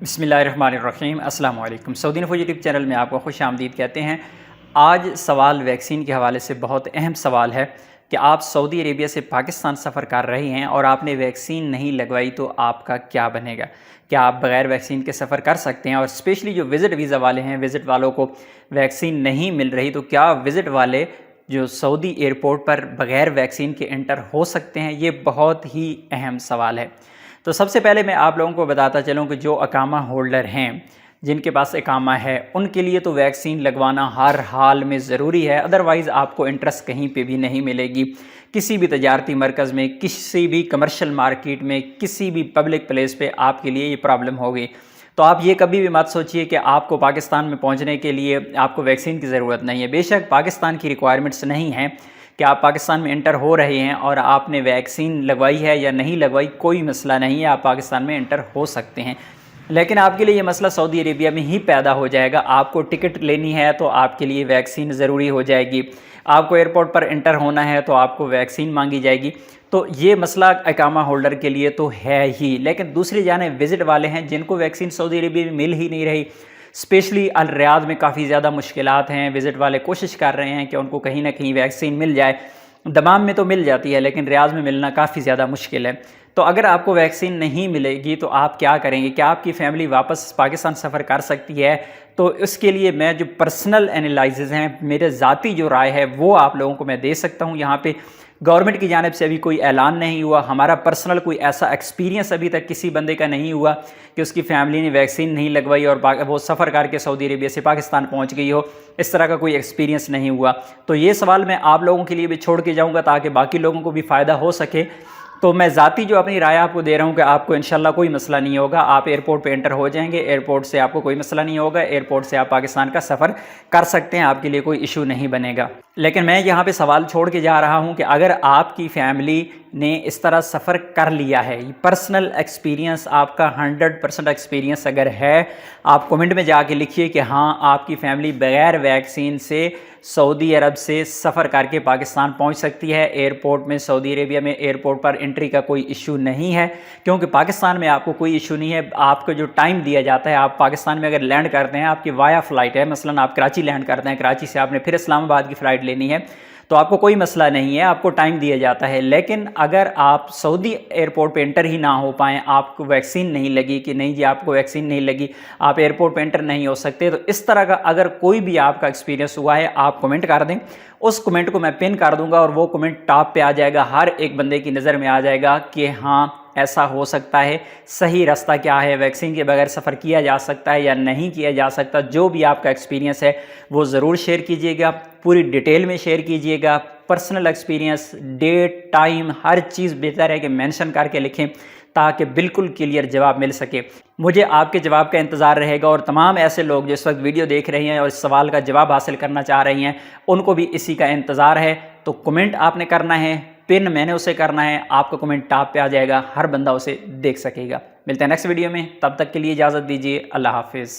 बिस्मिल्लाहिर्रहमानिर्रहीम। अस्सलाम वालेकुम। सऊदी इन्फो यूट्यूब चैनल में आपको खुश आमदीद कहते हैं। आज सवाल वैक्सीन के हवाले से बहुत अहम सवाल है कि आप सऊदी अरेबिया से पाकिस्तान सफ़र कर रहे हैं और आपने वैक्सीन नहीं लगवाई तो आपका क्या बनेगा। क्या आप बग़ैर वैक्सीन के सफ़र कर सकते हैं? और स्पेशली जो विज़िट वीज़ा वाले हैं, विज़िट वालों को वैक्सीन नहीं मिल रही, तो क्या विज़िट वाले जो सऊदी एयरपोर्ट पर बग़ैर वैक्सीन के एंटर हो सकते हैं? ये बहुत ही अहम सवाल है। तो सबसे पहले मैं आप लोगों को बताता चलूँ कि जो अकामा होल्डर हैं, जिनके पास इकामा है, उनके लिए तो वैक्सीन लगवाना हर हाल में ज़रूरी है। अदरवाइज़ आपको इंटरेस्ट कहीं पे भी नहीं मिलेगी। किसी भी तजारती मरकज़ में, किसी भी कमर्शियल मार्केट में, किसी भी पब्लिक प्लेस पे आपके लिए ये प्रॉब्लम होगी। तो आप ये कभी भी मत सोचिए कि आपको पाकिस्तान में पहुंचने के लिए आपको वैक्सीन की ज़रूरत नहीं है। बेशक पाकिस्तान की रिक्वायरमेंट्स नहीं हैं कि आप पाकिस्तान में इंटर हो रहे हैं और आपने वैक्सीन लगवाई है या नहीं लगवाई, कोई मसला नहीं है, आप पाकिस्तान में इंटर हो सकते हैं। लेकिन आपके लिए ये मसला सऊदी अरेबिया में ही पैदा हो जाएगा। आपको टिकट लेनी है तो आपके लिए वैक्सीन ज़रूरी हो जाएगी। आपको एयरपोर्ट पर इंटर होना है तो आपको वैक्सीन मांगी जाएगी। तो ये मसला इकामा होल्डर के लिए तो है ही। लेकिन दूसरी जानिब विज़िट वाले हैं जिनको वैक्सीन सऊदी अरेबिया में मिल ही नहीं रही। स्पेशली अल रियाद में काफ़ी ज़्यादा मुश्किलात हैं। विज़िट वाले कोशिश कर रहे हैं कि उनको कहीं ना कहीं वैक्सीन मिल जाए। दमाम में तो मिल जाती है लेकिन रियाद में मिलना काफ़ी ज़्यादा मुश्किल है। तो अगर आपको वैक्सीन नहीं मिलेगी तो आप क्या करेंगे? क्या आपकी फ़ैमिली वापस पाकिस्तान सफ़र कर सकती है? तो इसके लिए मैं जो पर्सनल एनालिसिस हैं, मेरे ज़ाती जो राय है वो आप लोगों को मैं दे सकता हूँ। यहाँ पे गवर्नमेंट की जानिब से अभी कोई ऐलान नहीं हुआ। हमारा पर्सनल कोई ऐसा एक्सपीरियंस अभी तक किसी बंदे का नहीं हुआ कि उसकी फ़ैमिली ने वैक्सीन नहीं लगवाई और वो सफ़र करके सऊदी अरेबिया से पाकिस्तान पहुंच गई हो। इस तरह का कोई एक्सपीरियंस नहीं हुआ। तो ये सवाल मैं आप लोगों के लिए भी छोड़ के जाऊँगा ताकि बाकी लोगों को भी फ़ायदा हो सके। तो मैं ज़ाती जो अपनी राय आपको दे रहा हूँ कि आपको इंशाल्लाह कोई मसला नहीं होगा। आप एयरपोर्ट पे एंटर हो जाएंगे, एयरपोर्ट से आपको कोई मसला नहीं होगा, एयरपोर्ट से आप पाकिस्तान का सफ़र कर सकते हैं, आपके लिए कोई इशू नहीं बनेगा। लेकिन मैं यहाँ पे सवाल छोड़ के जा रहा हूँ कि अगर आपकी फ़ैमिली ने इस तरह सफ़र कर लिया है, पर्सनल एक्सपीरियंस आपका 100% एक्सपीरियंस अगर है, आप कमेंट में जाके लिखिए कि हाँ आपकी फ़ैमिली बग़ैर वैक्सीन से सऊदी अरब से सफ़र करके पाकिस्तान पहुंच सकती है। एयरपोर्ट में सऊदी अरेबिया में एयरपोर्ट पर एंट्री का कोई इशू नहीं है, क्योंकि पाकिस्तान में आपको कोई इशू नहीं है। आपको जो टाइम दिया जाता है, आप पाकिस्तान में अगर लैंड करते हैं, आपकी वाया फ़्लाइट है, मसलन आप कराची लैंड करते हैं, कराची से आपने फिर इस्लामाबाद की फ़्लाइट लेनी है, तो आपको कोई मसला नहीं है, आपको टाइम दिया जाता है। लेकिन अगर आप सऊदी एयरपोर्ट पे एंटर ही ना हो पाएँ, आपको वैक्सीन नहीं लगी कि नहीं जी आपको वैक्सीन नहीं लगी, आप एयरपोर्ट पे एंटर नहीं हो सकते, तो इस तरह का अगर कोई भी आपका एक्सपीरियंस हुआ है, आप कमेंट कर दें। उस कमेंट को मैं पिन कर दूंगा और वो कमेंट टॉप पे आ जाएगा, हर एक बंदे की नज़र में आ जाएगा कि हाँ ऐसा हो सकता है। सही रास्ता क्या है, वैक्सीन के बगैर सफ़र किया जा सकता है या नहीं किया जा सकता। जो भी आपका एक्सपीरियंस है वो ज़रूर शेयर कीजिएगा, पूरी डिटेल में शेयर कीजिएगा। पर्सनल एक्सपीरियंस, डेट, टाइम, हर चीज़ बेहतर है कि मेंशन करके लिखें ताकि बिल्कुल क्लियर जवाब मिल सके। मुझे आपके जवाब का इंतज़ार रहेगा और तमाम ऐसे लोग जो इस वक्त वीडियो देख रहे हैं और इस सवाल का जवाब हासिल करना चाह रही हैं, उनको भी इसी का इंतज़ार है। तो कमेंट आपने करना है, पिन मैंने उसे करना है, आपका कमेंट टॉप पे आ जाएगा, हर बंदा उसे देख सकेगा। मिलते हैं नेक्स्ट वीडियो में, तब तक के लिए इजाज़त दीजिए। अल्लाह हाफिज़।